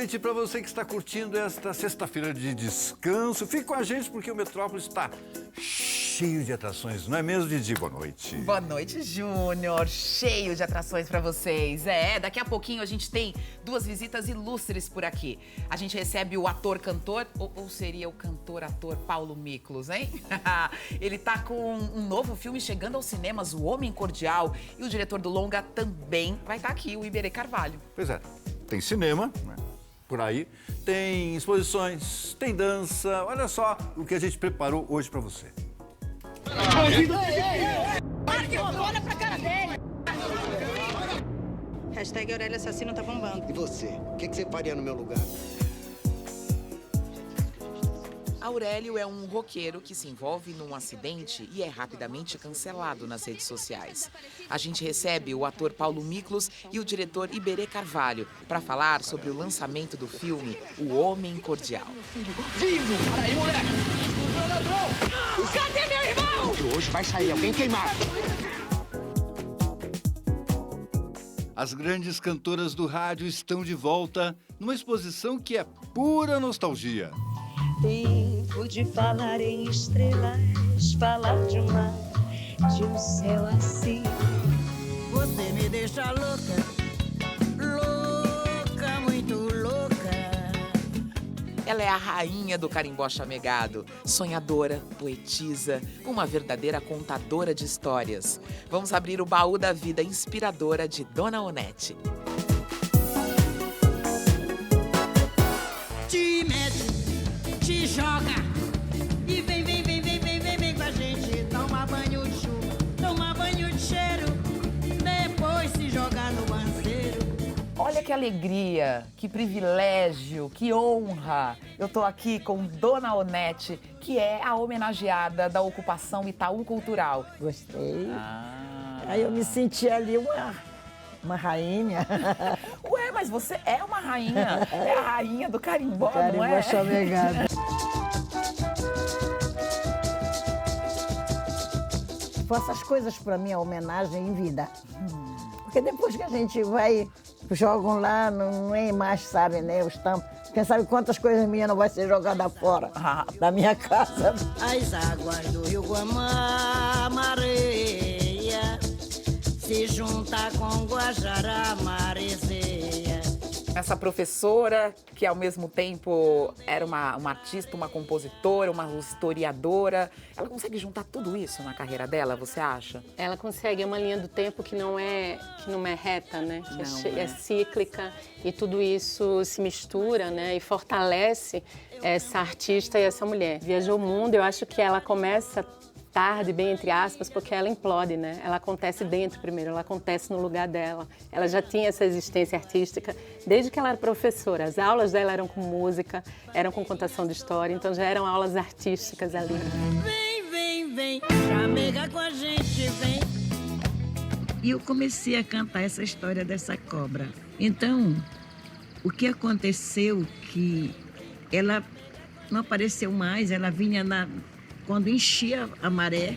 noite para você que está curtindo esta sexta-feira de descanso. Fique com a gente porque o Metrópolis está cheio de atrações, não é mesmo, Didi? Boa noite. Boa noite, Júnior. Cheio de atrações para vocês. Daqui a pouquinho a gente tem duas visitas ilustres por aqui. A gente recebe o ator-cantor, ou seria o cantor-ator Paulo Miklos, hein? Ele tá com um novo filme chegando aos cinemas, O Homem Cordial. E o diretor do longa também vai estar aqui, o Iberê Carvalho. Pois é, tem cinema, né? Por aí, tem exposições, tem dança. Olha só o que a gente preparou hoje para você. Olha pra cara dele! Hashtag Aurélio Assassino tá bombando. E você? O que você faria no meu lugar? Aurélio é um roqueiro que se envolve num acidente e é rapidamente cancelado nas redes sociais. A gente recebe o ator Paulo Miklos e o diretor Iberê Carvalho para falar sobre o lançamento do filme O Homem Cordial. Vivo! Para aí, moleque! Cadê meu irmão? Hoje vai sair alguém queimado. As grandes cantoras do rádio estão de volta numa exposição que é pura nostalgia. Tempo de falar em estrelas, falar de mar, de um céu assim. Você me deixa louca, louca, muito louca. Ela é a rainha do carimbó chamegado, sonhadora, poetisa, uma verdadeira contadora de histórias. Vamos abrir o baú da vida inspiradora de Dona Onete. Te mete, te joga e vem com a gente. Toma banho de chuva, toma banho de cheiro, depois se jogar no banheiro. Olha que alegria, que privilégio, que honra. Eu tô aqui com Dona Onete, que é a homenageada da ocupação Itaú Cultural. Gostei. Aí eu me senti ali uma rainha. Ué, mas você é uma rainha. É a rainha do carimbó, Carimbó não é? chamegado. Faço as coisas para mim, a homenagem em vida. Porque depois que a gente vai, jogam lá, não é mais, sabe, né? Os tampos. Quem sabe quantas coisas minhas não vai ser jogada fora da minha casa. As águas do rio Guamá, Mareia, se junta com Guajará, Marezeia. Essa professora, que ao mesmo tempo era uma artista, uma compositora, uma historiadora, ela consegue juntar tudo isso na carreira dela, você acha? Ela consegue, é uma linha do tempo que não é reta, né? Que é cíclica e tudo isso se mistura, né? E fortalece essa artista e essa mulher. Viajou o mundo, eu acho que ela começa tarde, bem entre aspas, porque ela implode, né? Ela acontece dentro primeiro, ela acontece no lugar dela. Ela já tinha essa existência artística desde que ela era professora. As aulas dela eram com música, eram com contação de história, então já eram aulas artísticas ali. Vem, chamega com a gente, vem. E eu comecei a cantar essa história dessa cobra. Então, o que aconteceu que ela não apareceu mais, ela vinha quando enchia a maré,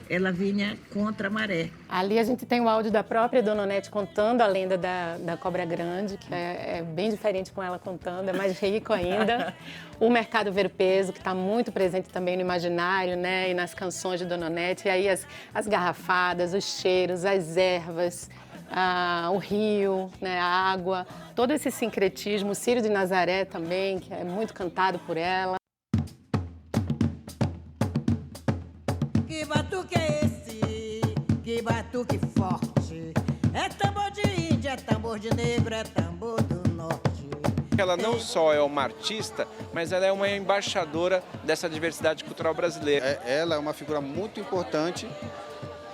ela vinha contra a maré. Ali a gente tem o áudio da própria Dona Onete contando a lenda da cobra grande, que é bem diferente com ela contando, é mais rico ainda. O mercado ver-peso, que está muito presente também no imaginário, né, e nas canções de Dona Onete. E aí as garrafadas, os cheiros, as ervas, o rio, né, a água, todo esse sincretismo. O Círio de Nazaré também, que é muito cantado por ela. Que batuque é esse? Que batuque forte. É tambor de índio, é tambor de negro, é tambor do norte. Ela não só é uma artista, mas ela é uma embaixadora dessa diversidade cultural brasileira. Ela é uma figura muito importante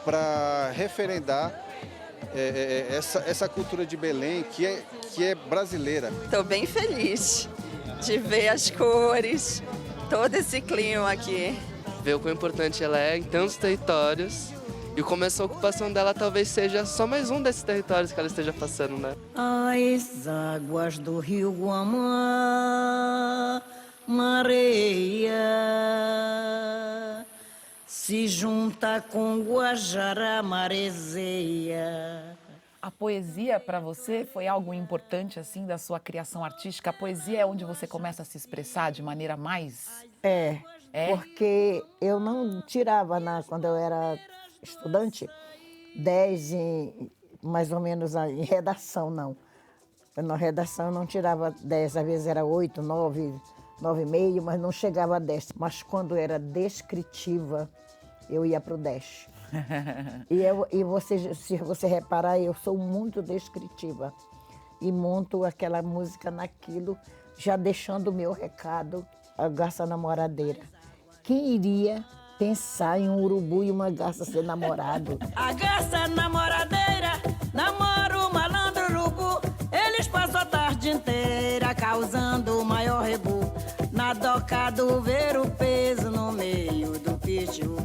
para referendar essa cultura de Belém que é brasileira. Estou bem feliz de ver as cores, todo esse clima aqui. Ver o quão importante ela é em tantos territórios e como essa ocupação dela talvez seja só mais um desses territórios que ela esteja passando, né? As águas do rio Guamá, Mareia, se junta com Guajará, Marezeia. A poesia para você foi algo importante assim da sua criação artística? A poesia é onde você começa a se expressar de maneira mais... É, porque eu não tirava, quando eu era estudante, 10 mais ou menos em redação, não. Na redação eu não tirava 10, às vezes era 8, 9, 9,5, mas não chegava a 10. Mas quando era descritiva, eu ia para o 10. E você, se você reparar, eu sou muito descritiva. E monto aquela música naquilo, já deixando o meu recado, a garça namoradeira. Quem iria pensar em um urubu e uma garça ser namorado? A garça namoradeira namora o malandro urubu. Eles passam a tarde inteira causando o maior rebu. Na doca do ver o peso no meio do pitchu.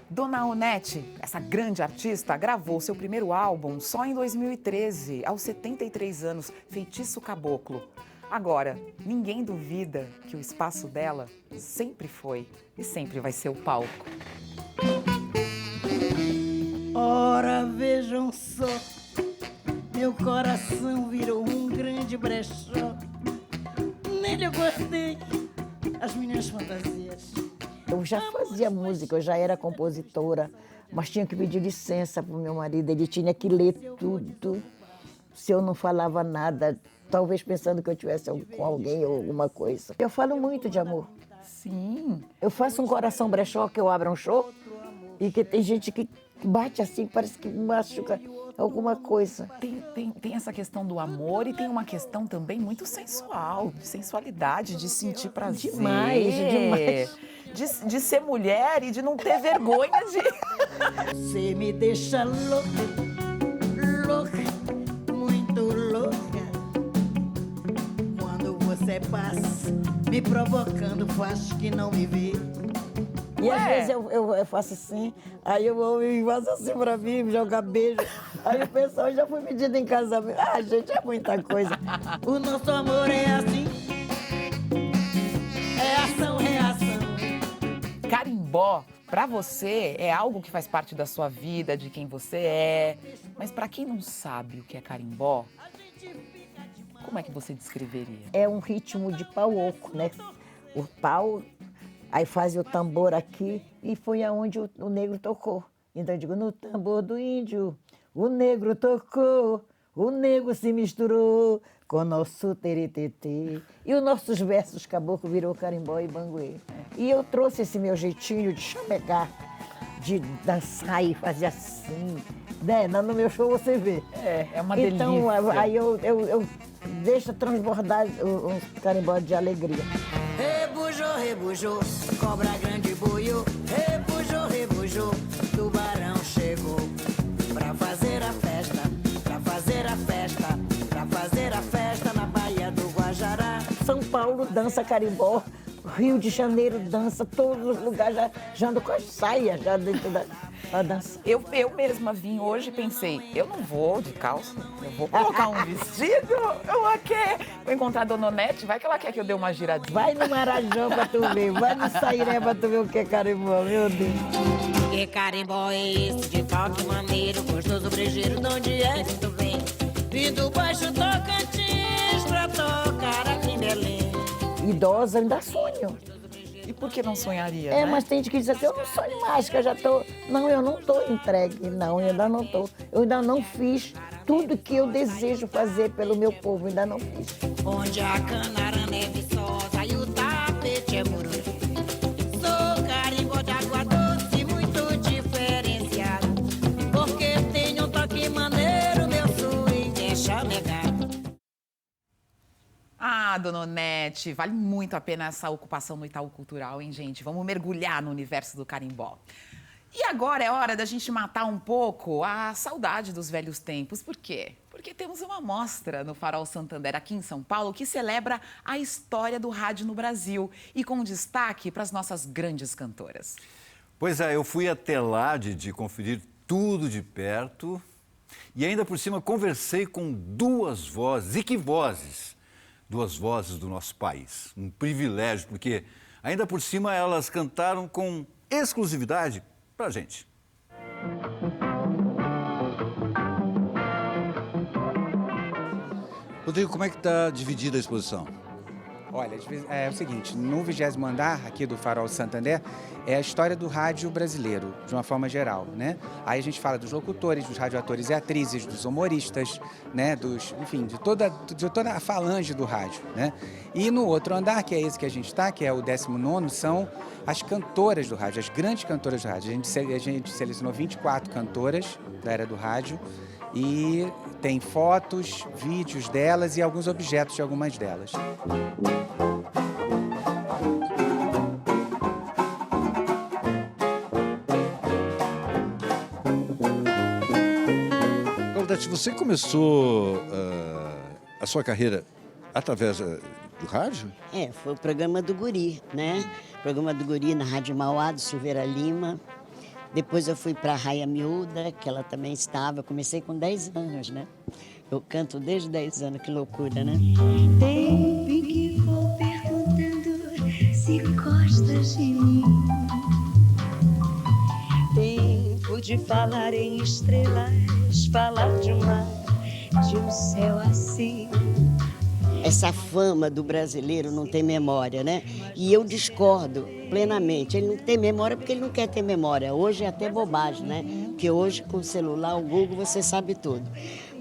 Dona Onete, essa grande artista, gravou seu primeiro álbum só em 2013, aos 73 anos, Feitiço Caboclo. Agora, ninguém duvida que o espaço dela sempre foi e sempre vai ser o palco. Ora, vejam só, meu coração virou um grande brechó. Nele eu guardei as minhas fantasias. Eu já fazia música, eu já era compositora, mas tinha que pedir licença para o meu marido, ele tinha que ler tudo. Se eu não falava nada, talvez pensando que eu estivesse com alguém ou alguma coisa. Eu falo muito de amor. Sim. Eu faço um coração brechó, que eu abro um show, e que tem gente que bate assim, parece que machuca alguma coisa. Tem essa questão do amor e tem uma questão também muito sensual, de sensualidade, de sentir prazer. Demais. De ser mulher e de não ter vergonha de... Você me deixa louca, muito louca. Quando você passa, me provocando, faz que não me vê. E às vezes eu faço assim, aí eu vou e faço assim pra mim, me jogar beijo. Aí o pessoal já foi pedido em casamento. Ah, gente, é muita coisa. O nosso amor é assim, é ação, reação. Carimbó, pra você, é algo que faz parte da sua vida, de quem você é. Mas pra quem não sabe o que é carimbó, como é que você descreveria? É um ritmo de pau oco, né? O pau, aí faz o tambor aqui e foi aonde o negro tocou. Então eu digo, no tambor do índio, o negro tocou, o negro se misturou com o nosso teretetê. E os nossos versos caboclo virou carimbó e banguê. E eu trouxe esse meu jeitinho de chamegar, de dançar e fazer assim. Né? No meu show você vê. É uma então, delícia. Aí eu deixo transbordar um carimbó de alegria. Rebujou, rebujou, cobra grande boiou. Rebujou, rebujou, tubarão chegou. Pra fazer a festa, pra fazer a festa, pra fazer a festa na Baía do Guajará. São Paulo dança carimbó, Rio de Janeiro dança, todos os lugares já ando com as saias já dentro da dança. Eu mesma vim hoje e pensei, eu não vou de calça, eu vou colocar um vestido, vou encontrar a Dona Onete, vai que ela quer que eu dê uma giradinha. Vai no Marajó pra tu ver, vai no Sairé pra tu ver o que é carimbó, meu Deus. Que carimbó é esse de toque maneiro, gostoso brejeiro, de onde é que tu vem? Vim do Baixo Tocantins pra tocar aqui em Belém. Idosa, ainda sonho. E por que não sonharia, né? Mas tem gente que diz assim, eu não sonho mais, que eu já tô... Não, eu não tô entregue, não, eu ainda não tô. Eu ainda não fiz tudo que eu desejo fazer pelo meu povo, ainda não fiz. Onde a canarana é viçosa e o tapete é muro. Sou carimbó de água doce, muito diferenciado. Porque tenho um toque maneiro, meu swing deixa negar. Ah, Dona Onete, vale muito a pena essa ocupação no Itaú Cultural, hein, gente? Vamos mergulhar no universo do carimbó. E agora é hora da gente matar um pouco a saudade dos velhos tempos. Por quê? Porque temos uma mostra no Farol Santander, aqui em São Paulo, que celebra a história do rádio no Brasil e com destaque para as nossas grandes cantoras. Pois é, eu fui até lá de conferir tudo de perto e ainda por cima conversei com duas vozes. E que vozes! Duas vozes do nosso país. Um privilégio, porque ainda por cima elas cantaram com exclusividade pra gente. Rodrigo, como é que está dividida a exposição? Olha, é o seguinte, no 20º andar aqui do Farol Santander é a história do rádio brasileiro, de uma forma geral, né? Aí a gente fala dos locutores, dos radioatores e atrizes, dos humoristas, né? Enfim, de toda a falange do rádio, né? E no outro andar, que é esse que a gente está, que é o 19º, são as cantoras do rádio, as grandes cantoras do rádio. A gente selecionou 24 cantoras da era do rádio e tem fotos, vídeos delas e alguns objetos de algumas delas. Claudete, você começou a sua carreira através do rádio? Foi o programa do Guri, né? O programa do Guri na Rádio Mauá, do Silveira Lima. Depois eu fui para a Raia Miúda, que ela também estava. Eu comecei com 10 anos, né? Eu canto desde 10 anos, que loucura, né? Tempo em que vou perguntando se gostas de mim. Tempo de falar em estrelas, falar de um céu assim. Essa fama do brasileiro não tem memória, né? E eu discordo plenamente. Ele não tem memória porque ele não quer ter memória. Hoje é até bobagem, né? Porque hoje com o celular, o Google, você sabe tudo.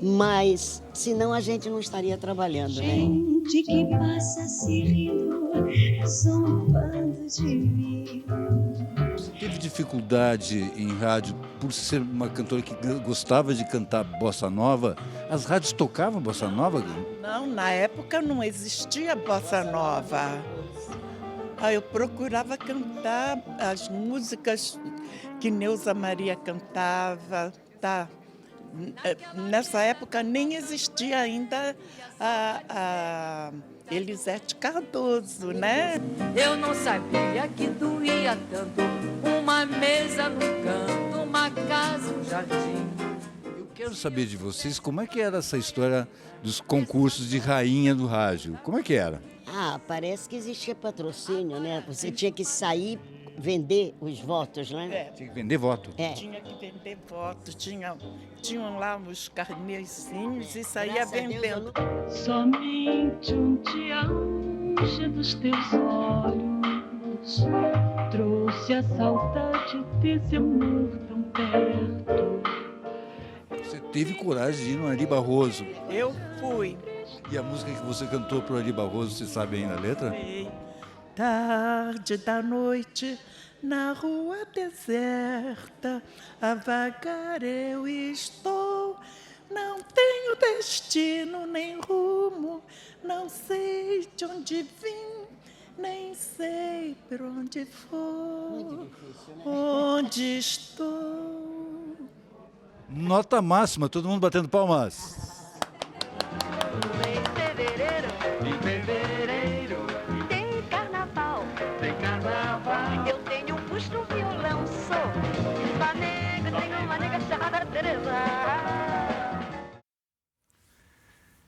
Mas, senão a gente não estaria trabalhando, né? Gente que passa se rindo, zombando de mim. Você teve dificuldade em rádio por ser uma cantora que gostava de cantar bossa nova? As rádios tocavam bossa nova? Não, na época não existia bossa nova. Aí eu procurava cantar as músicas que Neuza Maria cantava, tá? Nessa época nem existia ainda a Elisete Cardoso, né? Eu não sabia que doía tanto uma mesa no canto, uma casa, um jardim. Eu quero saber de vocês como é que era essa história dos concursos de rainha do rádio. Como é que era? Parece que existia patrocínio, né? Você tinha que sair, vender os votos, né? Tinha que vender voto. Tinha que vender votos, tinham lá os carnezinhos e saía vendendo. Somente um diante dos teus olhos trouxe a saudade desse amor tão perto. Você teve coragem de ir no Ari Barroso? Eu fui. E a música que você cantou pro Ari Barroso, você sabe ainda a letra? Tarde da noite, na rua deserta, a vagar eu estou. Não tenho destino nem rumo, não sei de onde vim, nem sei por onde vou, onde estou. Nota máxima, todo mundo batendo palmas. Em fevereiro tem carnaval, eu tenho um busto, um violão, sou Flamengo, tenho uma nega chamada Teresa.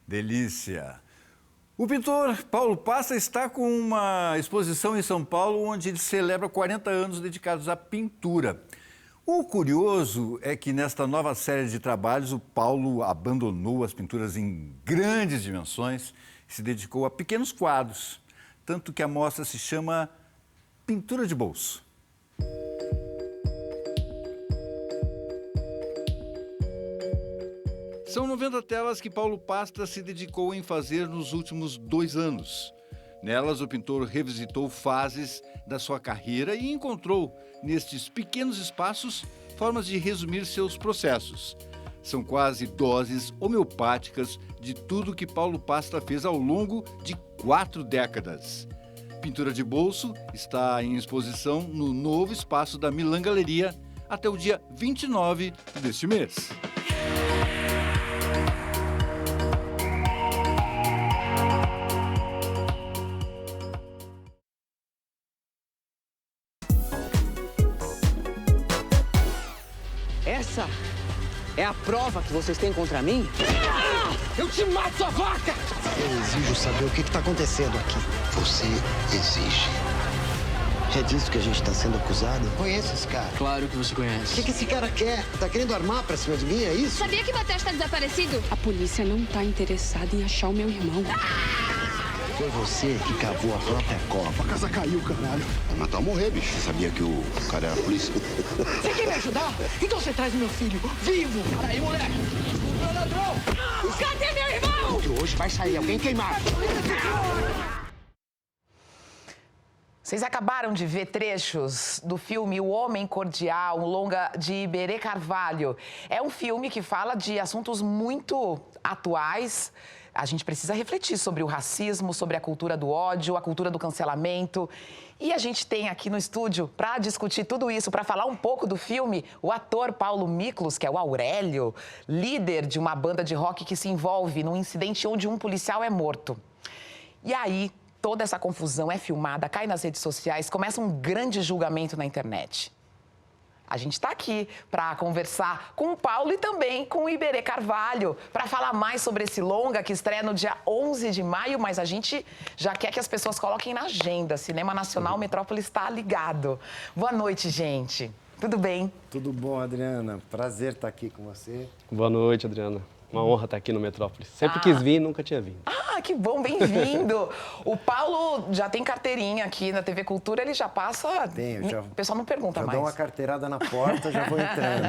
Delícia! O pintor Paulo Pasta está com uma exposição em São Paulo onde ele celebra 40 anos dedicados à pintura. O curioso é que nesta nova série de trabalhos o Paulo abandonou as pinturas em grandes dimensões e se dedicou a pequenos quadros, tanto que a mostra se chama Pintura de Bolso. São 90 telas que Paulo Pasta se dedicou em fazer nos últimos 2 anos. Nelas, o pintor revisitou fases da sua carreira e encontrou, nestes pequenos espaços, formas de resumir seus processos. São quase doses homeopáticas de tudo que Paulo Pasta fez ao longo de 4 décadas. Pintura de Bolso está em exposição no novo espaço da Milan Galeria até o dia 29 deste mês. Essa é a prova que vocês têm contra mim? Eu te mato, sua vaca! Eu exijo saber o que está acontecendo aqui. Você exige. É disso que a gente tá sendo acusado? Conhece esse cara? Claro que você conhece. O que esse cara quer? Tá querendo armar pra cima de mim, é isso? Sabia que Matheus tá desaparecido? A polícia não tá interessada em achar o meu irmão. Foi você que cavou a própria cova. A casa caiu, caralho. Vai matar ou morrer, bicho. Você sabia que o cara era a polícia? Você quer me ajudar? Então você traz meu filho vivo. Para aí, moleque. Meu ladrão. Cadê meu irmão? Que hoje vai sair alguém queimado. Vocês acabaram de ver trechos do filme O Homem Cordial, um longa de Iberê Carvalho. É um filme que fala de assuntos muito atuais. A gente precisa refletir sobre o racismo, sobre a cultura do ódio, a cultura do cancelamento. E a gente tem aqui no estúdio, para discutir tudo isso, para falar um pouco do filme, o ator Paulo Miklos, que é o Aurélio, líder de uma banda de rock que se envolve num incidente onde um policial é morto. E aí, toda essa confusão é filmada, cai nas redes sociais, começa um grande julgamento na internet. A gente está aqui para conversar com o Paulo e também com o Iberê Carvalho, para falar mais sobre esse longa que estreia no dia 11 de maio, mas a gente já quer que as pessoas coloquem na agenda. Cinema Nacional Metrópole está ligado. Boa noite, gente. Tudo bem? Tudo bom, Adriana. Prazer estar aqui com você. Boa noite, Adriana. Uma honra estar aqui no Metrópole. Sempre quis vir e nunca tinha vindo. Ah, que bom, bem-vindo. O Paulo já tem carteirinha aqui na TV Cultura, ele já passa... Tenho, já. O pessoal não pergunta mais. Já dou uma carteirada na porta, já vou entrando.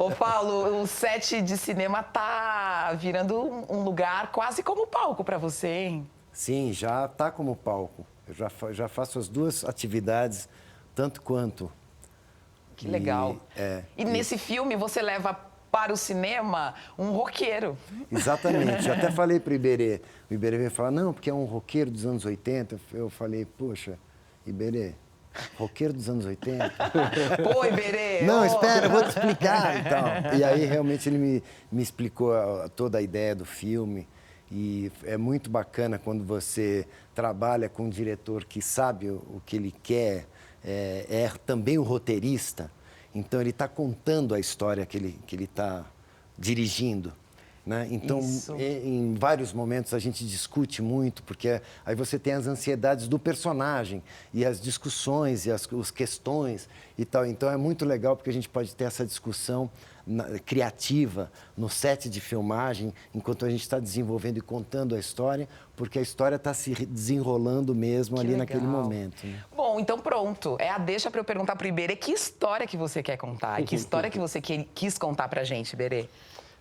Ô, Paulo, o set de cinema tá virando um lugar quase como palco para você, hein? Sim, já está como palco. Eu já faço as duas atividades, tanto quanto. Que legal. E nesse filme você leva para o cinema um roqueiro. Exatamente. Eu até falei para o Iberê. O Iberê veio falar, não, porque é um roqueiro dos anos 80. Eu falei, poxa, Iberê, roqueiro dos anos 80? Pô, Iberê! Não, espera, eu vou te explicar e tal. E aí, realmente, ele me explicou toda a ideia do filme. E é muito bacana quando você trabalha com um diretor que sabe o que ele quer, é também o roteirista. Então, ele está contando a história que ele está dirigindo, né? Então, em vários momentos, a gente discute muito, porque aí você tem as ansiedades do personagem e as discussões e as questões e tal. Então, é muito legal, porque a gente pode ter essa discussão criativa no set de filmagem, enquanto a gente está desenvolvendo e contando a história, porque a história está se desenrolando mesmo ali naquele momento. Né? Bom, então pronto. É a deixa para eu perguntar para o Iberê que história que você quer contar. E que história que você quis contar para a gente, Iberê?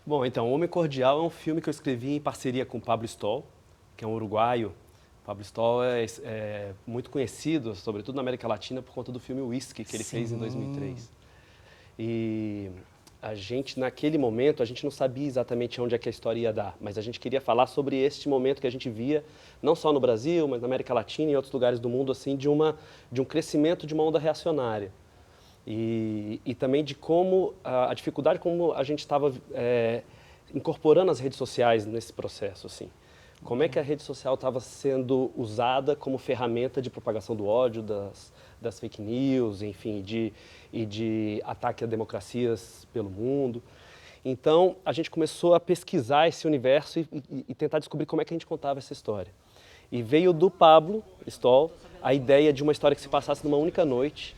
Bom, então, O Homem Cordial é um filme que eu escrevi em parceria com o Pablo Stoll, que é um uruguaio. O Pablo Stoll é muito conhecido, sobretudo na América Latina, por conta do filme Whisky, que ele fez em 2003. E a gente, naquele momento, a gente não sabia exatamente onde é que a história ia dar, mas a gente queria falar sobre este momento que a gente via, não só no Brasil, mas na América Latina e em outros lugares do mundo, assim, de um crescimento de uma onda reacionária. E também de como a dificuldade, como a gente estava incorporando as redes sociais nesse processo, assim. Como é que a rede social estava sendo usada como ferramenta de propagação do ódio, das fake news, enfim, e de ataque a democracias pelo mundo. Então, a gente começou a pesquisar esse universo e tentar descobrir como é que a gente contava essa história. E veio do Pablo Stoll a ideia de uma história que se passasse numa única noite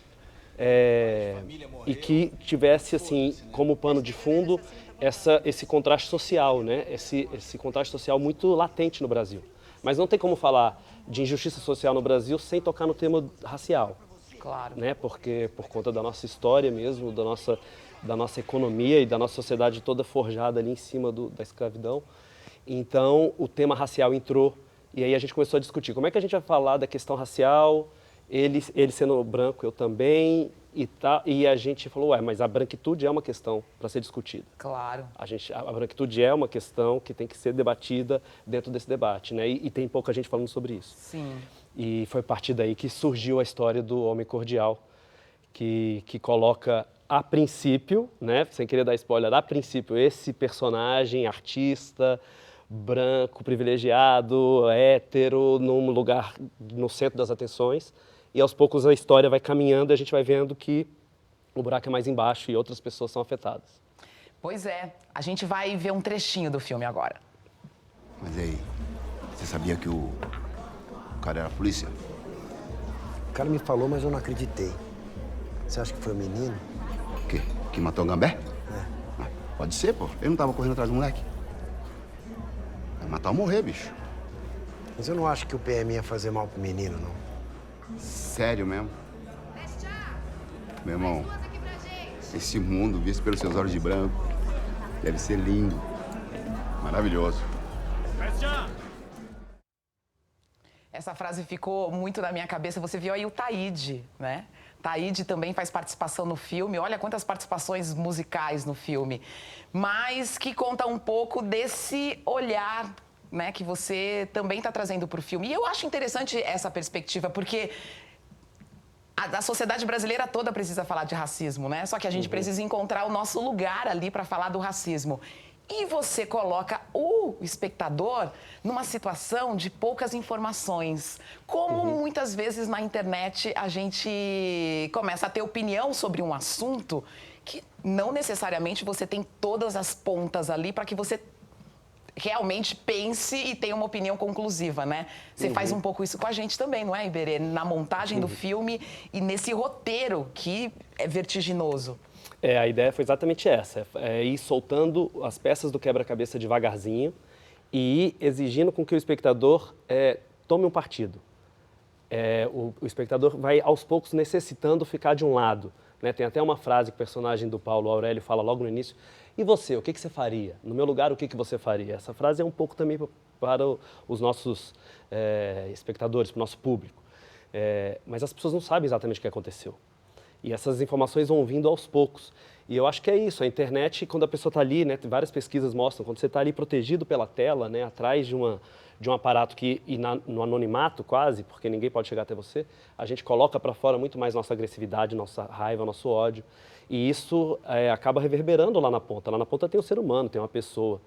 e que tivesse, assim, como pano de fundo esse contraste social, né? Esse contraste social muito latente no Brasil. Mas não tem como falar de injustiça social no Brasil sem tocar no tema racial. Claro. Né? Porque por conta da nossa história mesmo, da nossa economia e da nossa sociedade toda forjada ali em cima da escravidão. Então, o tema racial entrou e aí a gente começou a discutir como é que a gente vai falar da questão racial, ele sendo branco, eu também, e a gente falou, mas a branquitude é uma questão para ser discutida. Claro. A branquitude é uma questão que tem que ser debatida dentro desse debate, né? E tem pouca gente falando sobre isso. Sim. E foi a partir daí que surgiu a história do Homem Cordial, que coloca, a princípio, né, sem querer dar spoiler, a princípio, esse personagem artista, branco, privilegiado, hétero, num lugar no centro das atenções. E aos poucos a história vai caminhando e a gente vai vendo que o buraco é mais embaixo e outras pessoas são afetadas. Pois é, a gente vai ver um trechinho do filme agora. Mas aí, você sabia que o cara era a polícia? O cara me falou, mas eu não acreditei. Você acha que foi o menino? O quê? Que matou o Gambé? É. Pode ser, pô. Ele não tava correndo atrás do moleque. Vai matar ou morrer, bicho. Mas eu não acho que o PM ia fazer mal pro menino, não. Sério mesmo? Meu irmão, esse mundo visto pelos seus olhos de branco deve ser lindo, maravilhoso. Essa frase ficou muito na minha cabeça. Você viu aí o Taíde, né? Taíde também faz participação no filme. Olha quantas participações musicais no filme. Mas que conta um pouco desse olhar, né, que você também está trazendo para o filme. E eu acho interessante essa perspectiva, porque a sociedade brasileira toda precisa falar de racismo, né? Só que a gente precisa encontrar o nosso lugar ali para falar do racismo. E você coloca o espectador numa situação de poucas informações. Como muitas vezes na internet a gente começa a ter opinião sobre um assunto que não necessariamente você tem todas as pontas ali para que você realmente pense e tenha uma opinião conclusiva, né? Você faz um pouco isso com a gente também, não é, Iberê? Na montagem do filme e nesse roteiro que é vertiginoso. A ideia foi exatamente essa, é ir soltando as peças do quebra-cabeça devagarzinho e ir exigindo com que o espectador tome um partido. O espectador vai, aos poucos, necessitando ficar de um lado, né? Tem até uma frase que o personagem do Paulo Aurélio fala logo no início: e você, o que você faria? No meu lugar, o que você faria? Essa frase é um pouco também para os nossos espectadores, para o nosso público. Mas as pessoas não sabem exatamente o que aconteceu. E essas informações vão vindo aos poucos. E eu acho que é isso, a internet, quando a pessoa está ali, né, várias pesquisas mostram, quando você está ali protegido pela tela, né, atrás de um aparato no anonimato quase, porque ninguém pode chegar até você, a gente coloca para fora muito mais nossa agressividade, nossa raiva, nosso ódio. E isso acaba reverberando lá na ponta. Lá na ponta tem um ser humano, tem uma pessoa.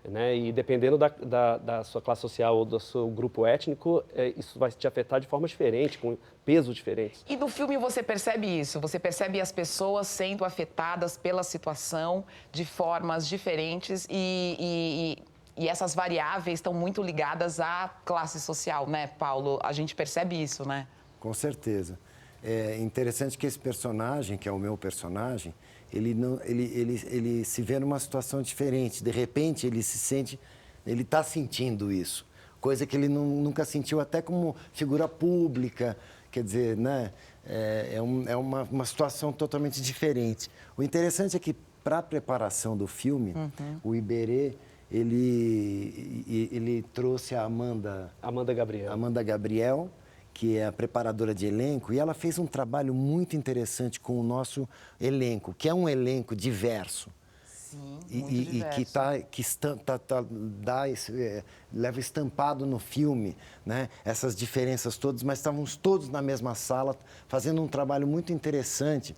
Né? E dependendo da sua classe social ou do seu grupo étnico, isso vai te afetar de forma diferente, com pesos diferentes. E no filme você percebe isso? Você percebe as pessoas sendo afetadas pela situação de formas diferentes e essas variáveis estão muito ligadas à classe social, né, Paulo? A gente percebe isso, né? Com certeza. É interessante que esse personagem, que é o meu personagem, ele se vê numa situação diferente. De repente, ele está sentindo isso. Coisa que ele nunca sentiu até como figura pública. Quer dizer, né? É uma situação totalmente diferente. O interessante é que, para a preparação do filme, o Iberê, ele trouxe a Amanda Gabriel, que é a preparadora de elenco, e ela fez um trabalho muito interessante com o nosso elenco, que é um elenco diverso. Sim, e que leva estampado no filme, né, essas diferenças todas, mas estávamos todos na mesma sala, fazendo um trabalho muito interessante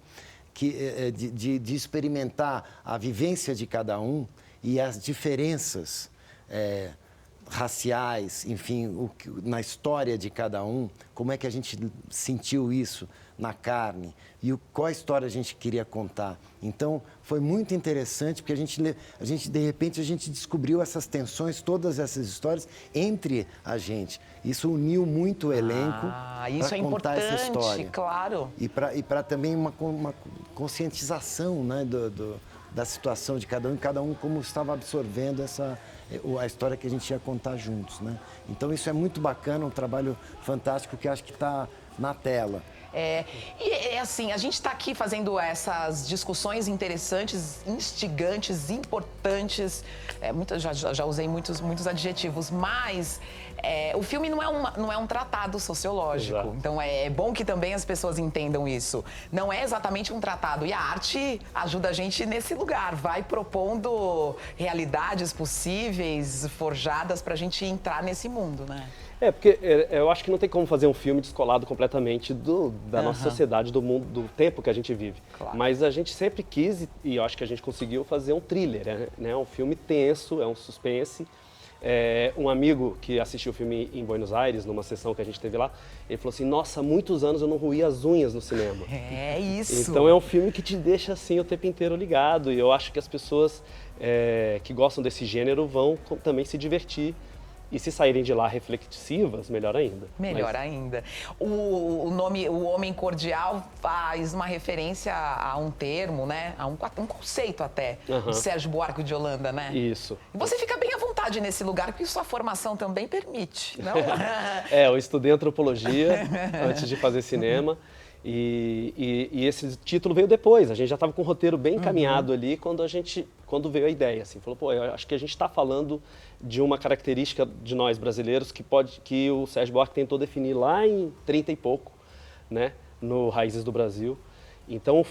de experimentar a vivência de cada um e as diferenças raciais, enfim, na história de cada um, como é que a gente sentiu isso na carne e qual a história a gente queria contar. Então, foi muito interessante, porque a gente de repente, a gente descobriu essas tensões, todas essas histórias entre a gente. Isso uniu muito o elenco para contar essa história. Claro. E para também uma conscientização, né, da situação de cada um como estava absorvendo a história que a gente ia contar juntos, né? Então isso é muito bacana, um trabalho fantástico que acho que está na tela. Assim, a gente está aqui fazendo essas discussões interessantes, instigantes, importantes. Já usei muitos adjetivos, mas o filme não é um tratado sociológico. Exato. Então é bom que também as pessoas entendam isso. Não é exatamente um tratado. E a arte ajuda a gente nesse lugar, vai propondo realidades possíveis, forjadas, para a gente entrar nesse mundo, né? Porque eu acho que não tem como fazer um filme descolado completamente da nossa sociedade, do mundo, do tempo que a gente vive. Claro. Mas a gente sempre quis, e eu acho que a gente conseguiu fazer um thriller, né? Um filme tenso, é um suspense. Um amigo que assistiu o filme em Buenos Aires, numa sessão que a gente teve lá, ele falou assim: nossa, há muitos anos eu não roía as unhas no cinema. É isso! Então é um filme que te deixa assim o tempo inteiro ligado, e eu acho que as pessoas que gostam desse gênero vão também se divertir E se saírem de lá reflexivas, melhor ainda. Melhor ainda. O nome, o Homem Cordial, faz uma referência a um termo, né? A um conceito até, de Sérgio Buarque de Holanda, né? Isso. E você fica bem à vontade nesse lugar, porque sua formação também permite, não? Eu estudei antropologia antes de fazer cinema. E esse título veio depois. A gente já estava com o roteiro bem encaminhado ali quando veio a ideia. Assim, falou, pô, eu acho que a gente está falando de uma característica de nós brasileiros que o Sérgio Buarque tentou definir lá em 30 e pouco, né, no Raízes do Brasil. Então,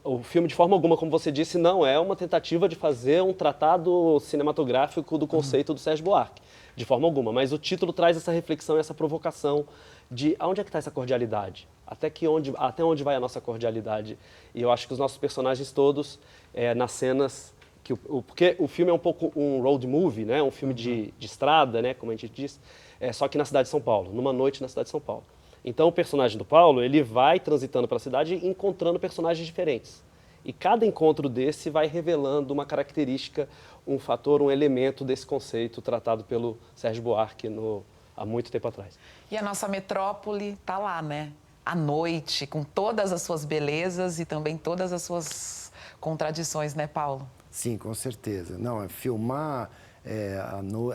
o filme, de forma alguma, como você disse, não é uma tentativa de fazer um tratado cinematográfico do conceito do Sérgio Buarque, de forma alguma. Mas o título traz essa reflexão, essa provocação de aonde é que está essa cordialidade? Até onde vai a nossa cordialidade? E eu acho que os nossos personagens todos, nas cenas... Porque o filme é um pouco um road movie, né? Um filme de estrada, né? Como a gente diz, só que na cidade de São Paulo, numa noite na cidade de São Paulo. Então, o personagem do Paulo, ele vai transitando pela cidade e encontrando personagens diferentes. E cada encontro desse vai revelando uma característica, um fator, um elemento desse conceito tratado pelo Sérgio Buarque há muito tempo atrás. E a nossa metrópole tá lá, né? À noite, com todas as suas belezas e também todas as suas contradições, né, Paulo? Sim, com certeza. Não, filmar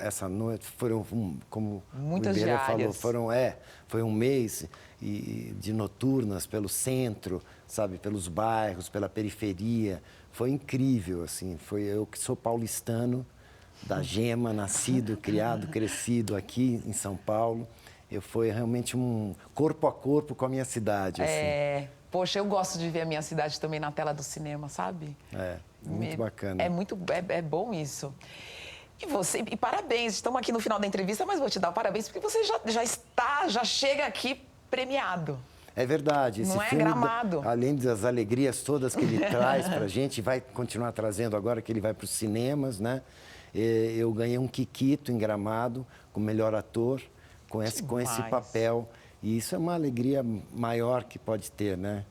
essa noite foram, como muitas o Ribeiro diárias. falou, foi um mês de noturnas pelo centro, sabe, pelos bairros, pela periferia. Foi incrível, assim. Foi eu que sou paulistano, da Gema, nascido, criado, crescido aqui em São Paulo. Foi realmente um corpo a corpo com a minha cidade. Assim. Poxa, eu gosto de ver a minha cidade também na tela do cinema, sabe? Muito bacana. É bom isso. E parabéns, estamos aqui no final da entrevista, mas vou te dar parabéns porque você já chega aqui premiado. É verdade. Esse filme, Gramado. Além das alegrias todas que ele traz pra gente, vai continuar trazendo agora que ele vai para os cinemas, né? Eu ganhei um Kikito em Gramado, com melhor ator, com esse papel. E isso é uma alegria maior que pode ter, né?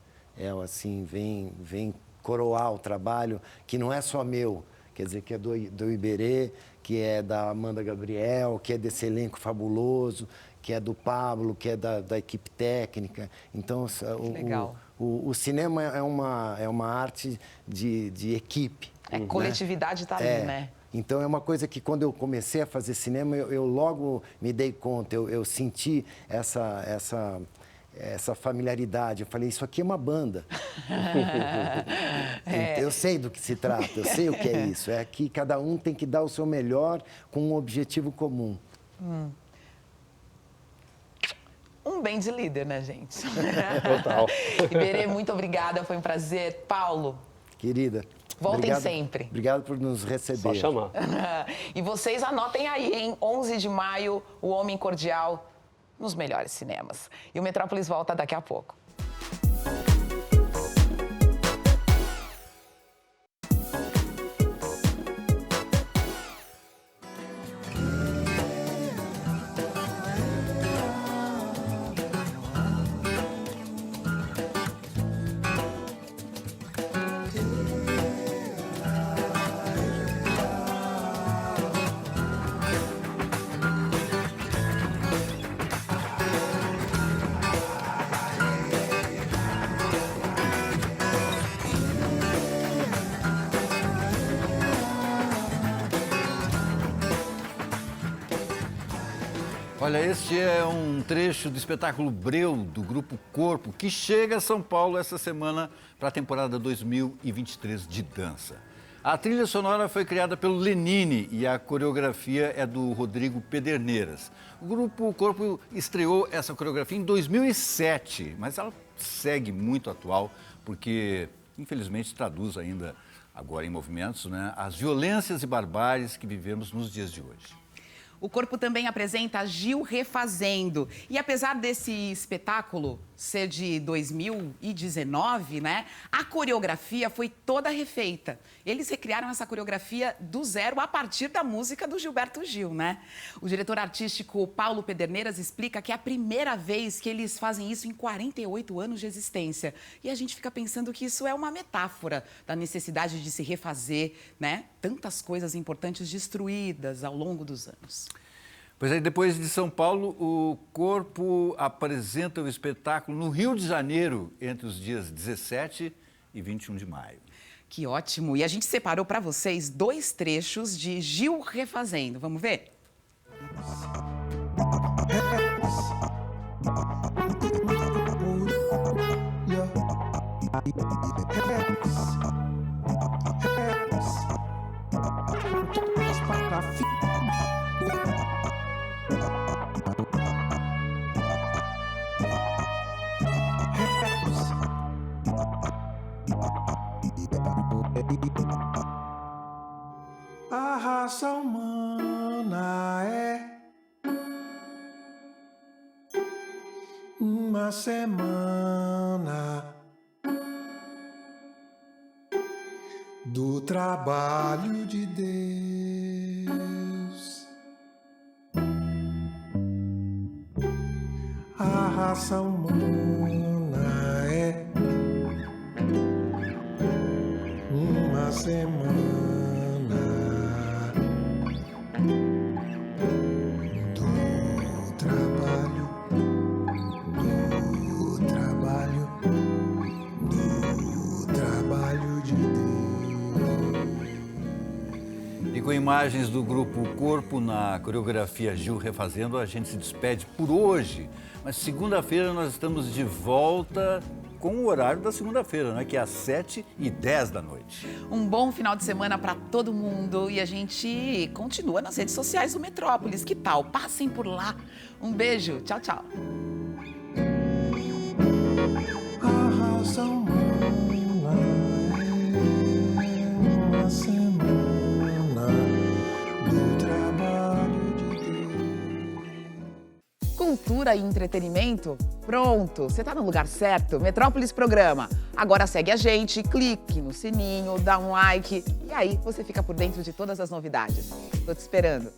Assim, vem coroar o trabalho, que não é só meu, quer dizer, que é do Iberê, que é da Amanda Gabriel, que é desse elenco fabuloso, que é do Pablo, que é da equipe técnica. Então, o cinema é uma arte de equipe. Coletividade está ali, né? Então, é uma coisa que, quando eu comecei a fazer cinema, eu logo me dei conta, eu senti essa familiaridade. Eu falei, isso aqui é uma banda. Eu sei do que se trata, eu sei o que é isso. É que cada um tem que dar o seu melhor com um objetivo comum. Um bem de líder, né, gente? Total. Iberê, muito obrigada, foi um prazer. Paulo. Querida. Voltem sempre. Obrigado por nos receber. Só chamar. E vocês anotem aí, hein? 11 de maio, O Homem Cordial, nos melhores cinemas. E o Metrópolis volta daqui a pouco. Olha, este é um trecho do espetáculo Breu, do Grupo Corpo, que chega a São Paulo essa semana para a temporada 2023 de dança. A trilha sonora foi criada pelo Lenine e a coreografia é do Rodrigo Pederneiras. O Grupo Corpo estreou essa coreografia em 2007, mas ela segue muito atual, porque, infelizmente, traduz ainda, agora em movimentos, né, as violências e barbáries que vivemos nos dias de hoje. O Corpo também apresenta Gil Refazendo. E apesar desse espetáculo ser de 2019, né, a coreografia foi toda refeita. Eles recriaram essa coreografia do zero a partir da música do Gilberto Gil, né? O diretor artístico Paulo Pederneiras explica que é a primeira vez que eles fazem isso em 48 anos de existência. E a gente fica pensando que isso é uma metáfora da necessidade de se refazer, né? Tantas coisas importantes destruídas ao longo dos anos. Pois aí, depois de São Paulo, o Corpo apresenta o espetáculo no Rio de Janeiro, entre os dias 17 e 21 de maio. Que ótimo! E a gente separou para vocês 2 trechos de Gil refazendo. Vamos ver? A raça humana é uma semana do trabalho de Deus. A raça humana é uma semana com imagens do grupo Corpo na coreografia Gil refazendo, a gente se despede por hoje. Mas segunda-feira nós estamos de volta com o horário da segunda-feira, né? Que é às 7h10 da noite. Um bom final de semana para todo mundo e a gente continua nas redes sociais do Metrópolis. Que tal? Passem por lá. Um beijo. Tchau, tchau. Cultura e entretenimento? Pronto, você tá no lugar certo. Metrópolis Programa. Agora segue a gente, clique no sininho, dá um like e aí você fica por dentro de todas as novidades. Tô te esperando.